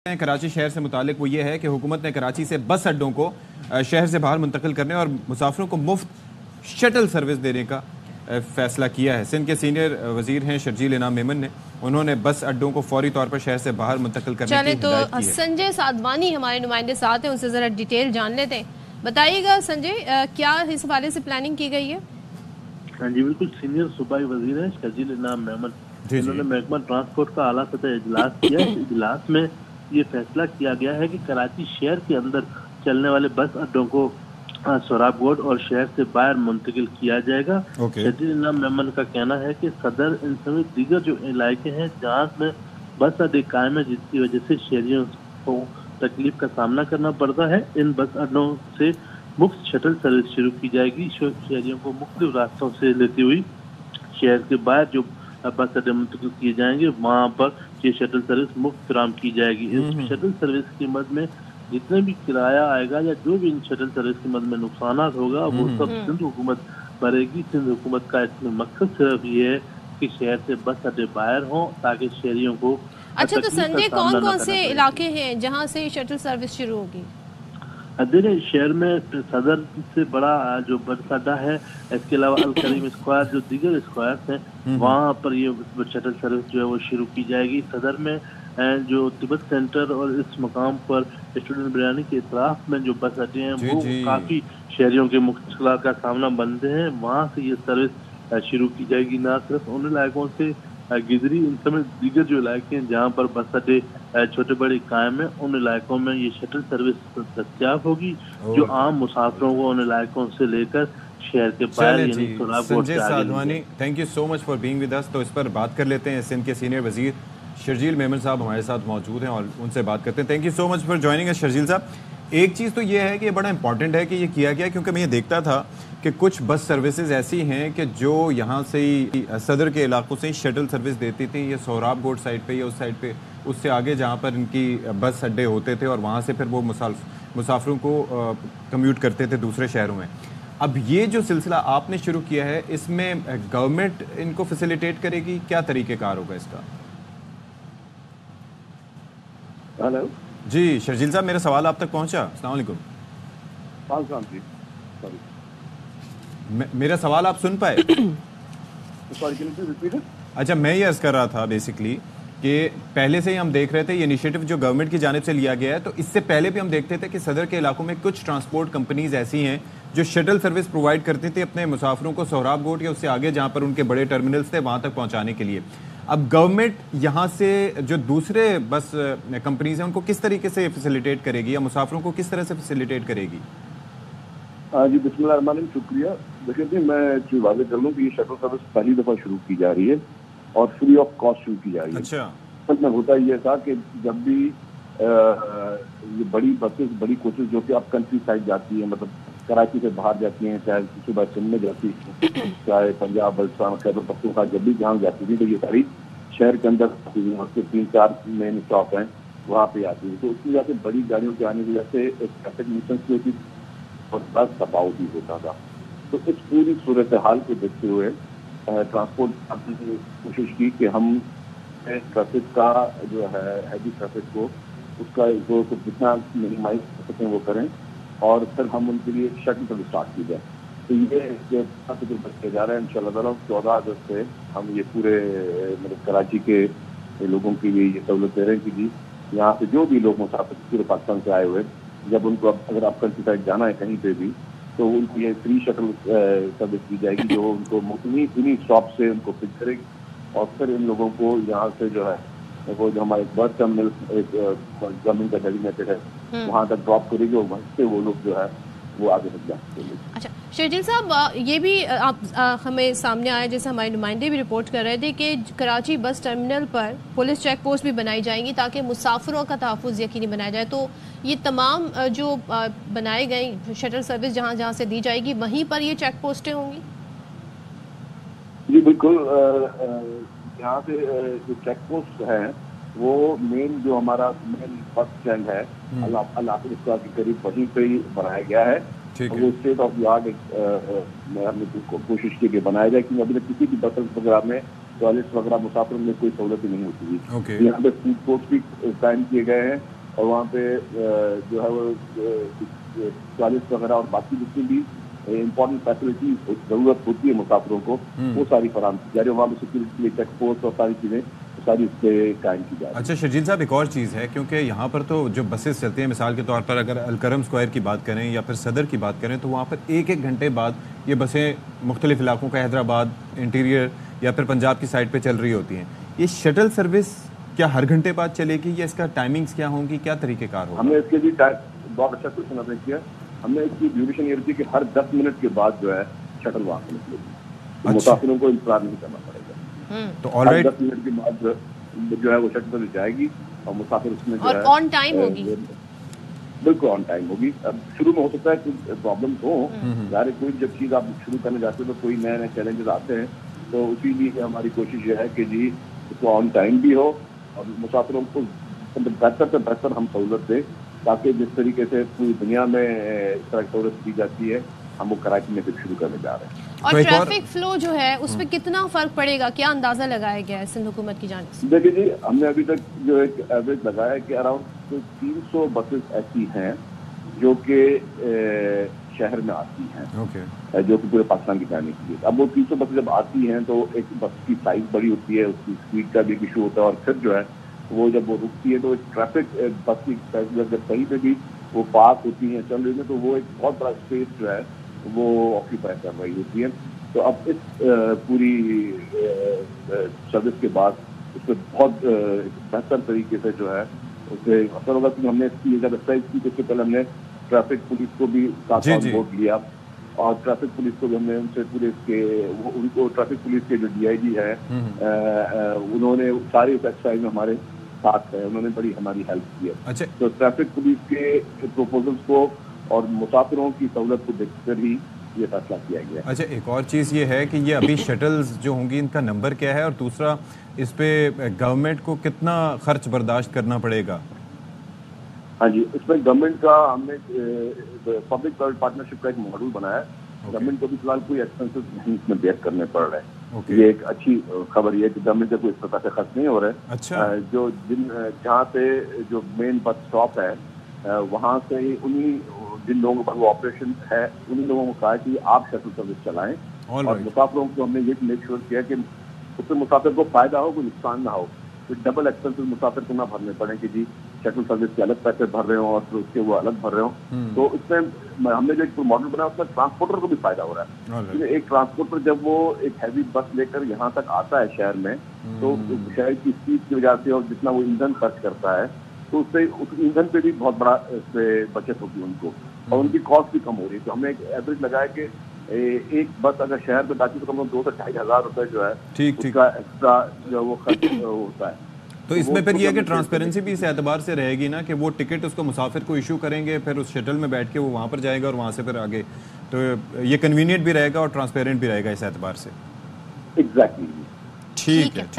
कराची शहर से मुतालिक वो ये है कि हुकूमत ने कराची से बस अड्डों को शहर से बाहर मुंतकिल करने और मुसाफिरों को मुफ्त शटल सर्विस देने का फैसला किया है। सिंध के सीनियर वजीर हैं शर्जील इनाम मेमन ने, उन्होंने बस अड्डों को फौरी तौर पर शहर से बाहर मुंतकिल करने की हिदायत की है। संजय साधवानी हमारे नुमाइंदे साथ हैं, उनसे ज़रा डिटेल जान लेते हैं। बताइएगा संजय, क्या इस हवाले से प्लानिंग की गई है? हाँ जी बिल्कुल, सीनियर सूबाई वजीर हैं शर्जील इनाम मेमन, उन्होंने महकमा ट्रांसपोर्ट का आला सतह इजलास किया। इस इजलास में ये फैसला किया गया है कि कराची शहर के अंदर चलने वाले बस अड्डों को सोहराबगोड और शहर से बाहर मुंतकिल किया जाएगा। शर्जील इनाम मेमन का कहना है कि सदर इन समेत दीगर जो इलाके हैं जहाँ में बस अड्डे कायम है, जिसकी वजह से शहरियों को तकलीफ का सामना करना पड़ता है, इन बस अड्डों से मुफ्त शटल सर्विस शुरू की जाएगी। शहरियों को मुख्तलिफ रास्तों से लेती हुई शहर के बाहर जो बस अड्डे मुंतकिल किए जाएंगे, वहाँ पर ये शटल सर्विस मुफ्त फराहम की जाएगी। इस शटल सर्विस की मद में जितने भी किराया आएगा या जो भी इन शटल सर्विस की मद में नुकसान होगा वो सब सिंध हुकूमत भरेगी। सिंध हुकूमत का इसमें मकसद सिर्फ ये है कि शहर से बस अड्डे बाहर हों ताकि शहरियों को। अच्छा, तो संजय कौन कौन से इलाके हैं जहाँ से शटल सर्विस शुरू होगी? देखिए, शहर में सदर से बड़ा जो बस अड्डा है, इसके अलावा अल करीम स्क्वायर जो दीगर स्क्वायर हैं वहाँ पर ये शटल सर्विस जो है वो शुरू की जाएगी। सदर में जो तिब्बत सेंटर और इस मकाम पर स्टूडेंट बिरयानी के इतराफ में जो बस अड्डे हैं वो काफ़ी शहरियों के मुश्किलात का सामना बनते हैं, वहाँ से ये सर्विस शुरू की जाएगी। न सिर्फ उन इलाकों से गिदरी इन समेत दीगर जो इलाके हैं जहाँ पर बस अड्डे छोटे बड़े कायम हैं, उन इलाकों में ये शटल सर्विस दस्तियाब होगी जो आम मुसाफिरों को उन इलाकों से लेकर शहर के बाहर। Sanjay Sadhwani, thank you so much for being with us. तो इस पर बात कर लेते हैं, सिंध के सीनियर वजीर शर्जील मेमन साहब हमारे साथ मौजूद हैं और उनसे बात करते हैं। Thank you so much for joining us Sharjeel साहब। एक चीज़ तो ये है कि ये बड़ा इंपॉर्टेंट है कि ये किया गया, क्योंकि मैं ये देखता था कि कुछ बस सर्विसेज ऐसी हैं कि जो यहाँ से ही सदर के इलाकों से ही शटल सर्विस देती थी, ये सोहराबगोड साइड पे या उस साइड पे, उससे आगे जहाँ पर इनकी बस अड्डे होते थे और वहाँ से फिर वो मुसाफिरों को कम्यूट करते थे दूसरे शहरों में। अब ये जो सिलसिला आपने शुरू किया है, इसमें गवर्नमेंट इनको फैसिलिटेट करेगी, क्या तरीक़ेकार होगा इसका? हेलो जी शर्जील साहब, मेरा सवाल आप तक पहुँचा? अस्सलाम वालेकुम। मेरा सवाल आप सुन पाए? अच्छा, मैं ये अर्ज़ कर रहा था बेसिकली कि पहले से ही हम देख रहे थे ये इनिशिएटिव जो गवर्नमेंट की जानिब से लिया गया है, तो इससे पहले भी हम देखते थे कि सदर के इलाकों में कुछ ट्रांसपोर्ट कंपनीज ऐसी हैं जो शटल सर्विस प्रोवाइड करती थी अपने मुसाफिरों को सोहराबगोड या उससे आगे जहाँ पर उनके बड़े टर्मिनल्स थे वहाँ तक पहुँचाने के लिए। अब गवर्नमेंट यहाँ से जो दूसरे बस कंपनीज हैं उनको किस तरीके से फैसिलिटेट करेगी या मुसाफिरों को किस तरह से फैसिलिटेट करेगी? जी बिस्मिल्लाह, शुक्रिया। देखिए, मैं वादे कर लूँ कि ये शटल सर्विस पहली दफ़ा शुरू की जा रही है और फ्री ऑफ कॉस्ट शुरू की जा रही है। अच्छा, असल में होता ये था कि जब भी ये बड़ी बसेस, बड़ी कोचेस जो कि अब कंट्री साइड जाती है, मतलब कराची से बाहर जाती हैं, चाहे सुबह चेन्नई जाती है, चाहे पंजाब बलसान खैबर पख्तूनख्वा, जब भी जहाँ जाती थी तो ये सारी शहर के अंदर आती थी। उसके 3-4 मेन स्टॉप हैं, वहाँ पे आती थी। तो उसकी वजह से बड़ी गाड़ियों के आने की वजह से ट्रैफिक न्यूसेंस भी होती और बस दबाव भी होता था। तो इस पूरी सूरत हाल को देखते हुए ट्रांसपोर्ट डिपार्टमेंट ने कोशिश की कि हम ट्रैफिक का जो है हैवी ट्रैफिक को उसका जो तो जितना मिनिमाइज कर सकें वो करें और फिर हम उनके लिए शटल सर्विस स्टार्ट की जाए। तो ये जो बच्चे जा रहे हैं इंशाअल्लाह 14 अगस्त से हम ये पूरे मतलब कराची के लोगों के लिए ये सहूलत दे रहे हैं कि जी यहाँ से जो भी लोग मुसाफिर पूरे पाकिस्तान से आए हुए, जब उनको अगर आप कंट्री साइड जाना है कहीं पे भी, तो उनको ये फ्री शटल सर्विस दी जाएगी जो उनको इन्हीं स्टॉप से उनको पिक करेगी और फिर इन लोगों को यहाँ से जो है वो जो हमारे बस टर्मिनल एक गवर्नमेंट का डेजिग्नेटेड है वहाँ तक ड्रॉप करेगी और वहाँ से वो लोग जो है वो आगे तक जा सकेंगे। अच्छा शर्जील साहब, ये भी आप हमें सामने आया, जैसे हमारे नुमाइंदे भी रिपोर्ट कर रहे थे कि कराची बस टर्मिनल पर पुलिस चेक पोस्ट भी बनाई जाएंगी ताकि मुसाफिरों का तहफ़्फ़ुज़ यकीनी बनाया जाए। तो ये तमाम जो बनाए गए शटल सर्विस जहाँ जहाँ से दी जाएगी वहीं पर ये चेक पोस्टें होंगी? जी बिल्कुल, यहाँ से जो चेक पोस्ट है वो मेन जो हमारा मेन बस स्टैंड है अल-आकिब स्क्वायर के करीब वहीं पे ही बनाया गया है। वो स्टेट ऑफ द आर्ट हमने कोशिश की कि बनाया जाए, क्योंकि अभी तक किसी भी बस वगैरह में टॉयलेट्स वगैरह मुसाफिरों में कोई सहूलत नहीं होती थी। Okay. यहाँ पे फूड कोर्ट भी कायम किए गए हैं और वहाँ पे जो है वो टॉयलेट्स वगैरह और बाकी जितनी भी इम्पोर्टेंट फैसिलिटीज जरूरत होती है मुसाफिरों को वो सारी फराहम की जा रही है। वहाँ पे सिक्योरिटी के लिए चेक पोस्ट और सारी चीज़ें सारी उससे कायम की जा रही है। अच्छा शर्जील साहब, एक और चीज़ है, क्योंकि यहाँ पर तो जो बसेस चलती हैं, मिसाल के तौर पर अगर अलकरम स्क्वायर की बात करें या फिर सदर की बात करें, तो वहाँ पर एक एक घंटे बाद ये बसें मुख्तलिफ इलाकों का, हैदराबाद, इंटीरियर या फिर पंजाब की साइड पे चल रही होती हैं। ये शटल सर्विस क्या हर घंटे बाद चलेगी या इसका टाइमिंग्स क्या होंगी, क्या तरीक़ेकार होगा? हमने इसके लिए बहुत अच्छा क्वेश्चन आपने किया। हमने इसकी ड्यूरेशन ये रखी कि हर 10 मिनट के बाद जो है शटल वहाँ से निकलेगी, तो मुसाफिरों को इंतजार नहीं करना पड़ेगा। तो ऑलराइट, 10 मिनट के बाद जो है वो शटल जाएगी और मुसाफिर उसमें जो और है ऑन टाइम होगी, बिल्कुल ऑन टाइम होगी। अब शुरू में हो सकता है कुछ प्रॉब्लम हो, यार कोई जब चीज़ आप शुरू करने जाते हो तो कोई नए नए चैलेंजेस आते हैं, तो उसी लिए हमारी कोशिश ये है कि जी इसको ऑन टाइम भी हो और मुसाफिरों को बेहतर से बेहतर हम सहूलत दें, ताकि जिस तरीके से पूरी दुनिया में इस तरह की सहूलत दी जाती है हम वो कराची में भी शुरू करने जा रहे हैं। और ट्रैफिक फ्लो जो है उस पर कितना फर्क पड़ेगा, क्या अंदाजा लगाया गया है सिंध हुकूमत की जानिब से? देखिए जी, हमने अभी तक जो एक एवरेज लगाया है कि अराउंड 300 बसेस ऐसी हैं जो कि शहर में आती हैं, जो कि पूरे पाकिस्तान की जाने के लिए। अब वो 300 बसें जब आती हैं तो एक बस की साइज बड़ी होती है, उसकी स्पीड का भी इशू होता है, और फिर जो है वो जब वो रुकती है तो ट्रैफिक बस की पैसेंजर जब कहीं पे भी वो पास होती हैं, चल रही है, तो वो एक बहुत बड़ा स्पेस जो है वो ऑक्यूपाई कर रही होती है। तो अब इस पूरी सर्विस के बाद उस पर बहुत बेहतर तरीके से जो है उसे असर होगा, क्योंकि हमने इसकी जब एक्सरसाइज की तो उससे पहले हमने ट्रैफिक पुलिस को भी साथ वोट लिया और ट्रैफिक पुलिस को भी हमने उनसे पूरे इसके उनको ट्रैफिक पुलिस के जो DIG है उन्होंने सारी उस एक्सरसाइज में हमारे साथ है, उन्होंने बड़ी हमारी हेल्प की है। अच्छा, तो ट्रैफिक पुलिस के प्रोपोजल्स को और मुसाफिरों की सहूलत को देखकर ही ये फैसला किया गया। अच्छा, एक और चीज़ ये है कि ये अभी शटल्स जो होंगी इनका नंबर क्या है, और दूसरा इस पे गवर्नमेंट को कितना खर्च बर्दाश्त करना पड़ेगा? हाँ जी, इसमें गवर्नमेंट का हमने पब्लिक प्राइवेट पार्टनरशिप का एक मॉडल बनाया है। गवर्नमेंट को भी फिलहाल कोई एक्सपेंसेस नहीं इसमें बेयर करने पड़ रहे हैं। ये एक अच्छी खबर ये है कि गवर्नमेंट का कोई इस प्रकार से खर्च नहीं हो रहा है। अच्छा, जो जहाँ पे जो मेन बस स्टॉप है वहाँ से उन्हीं जिन लोगों पर वो ऑपरेशन है उन्हीं लोगों को कहा कि आप शटल सर्विस चलाएं, और मुसाफिरों को हमने ये मेक श्योर किया कि उससे मुसाफिर को फायदा हो, कोई नुकसान ना हो, तो डबल एक्सपेंसेस मुसाफिर को ना भरने पड़े कि जी शटल सर्विस के अलग पैसे भर रहे हो और फिर उसके वो अलग भर रहे हो। तो इसमें हमने जो एक मॉडल बनाया उसमें ट्रांसपोर्टर को भी फायदा हो रहा है। एक ट्रांसपोर्टर जब वो एक हैवी बस लेकर यहाँ तक आता है शहर में, तो शहर की स्पीड की वजह से और जितना वो ईंधन खर्च करता है तो उससे उस ईंधन पे भी बहुत बड़ा इससे बचत होगी उनको, और उनकी कॉस्ट भी कम हो रही है। तो हमने एक एवरेज लगाया कि एक बस अगर शहर में जाती तो कम से कम 2 से 2.5 हज़ार रुपए जो है उसका एक्स्ट्रा जो वो खर्च होता है। तो इसमें फिर ये है कि ट्रांसपेरेंसी भी इस एतबार से रहेगी ना कि वो टिकट उसको मुसाफिर को इशू करेंगे, फिर उस शटल में बैठ के वो वहाँ पर जाएगा और वहाँ से फिर आगे, तो ये कन्वीनियंट भी रहेगा और ट्रांसपेरेंट भी रहेगा इस एतबार से। एग्जैक्टली, ठीक है।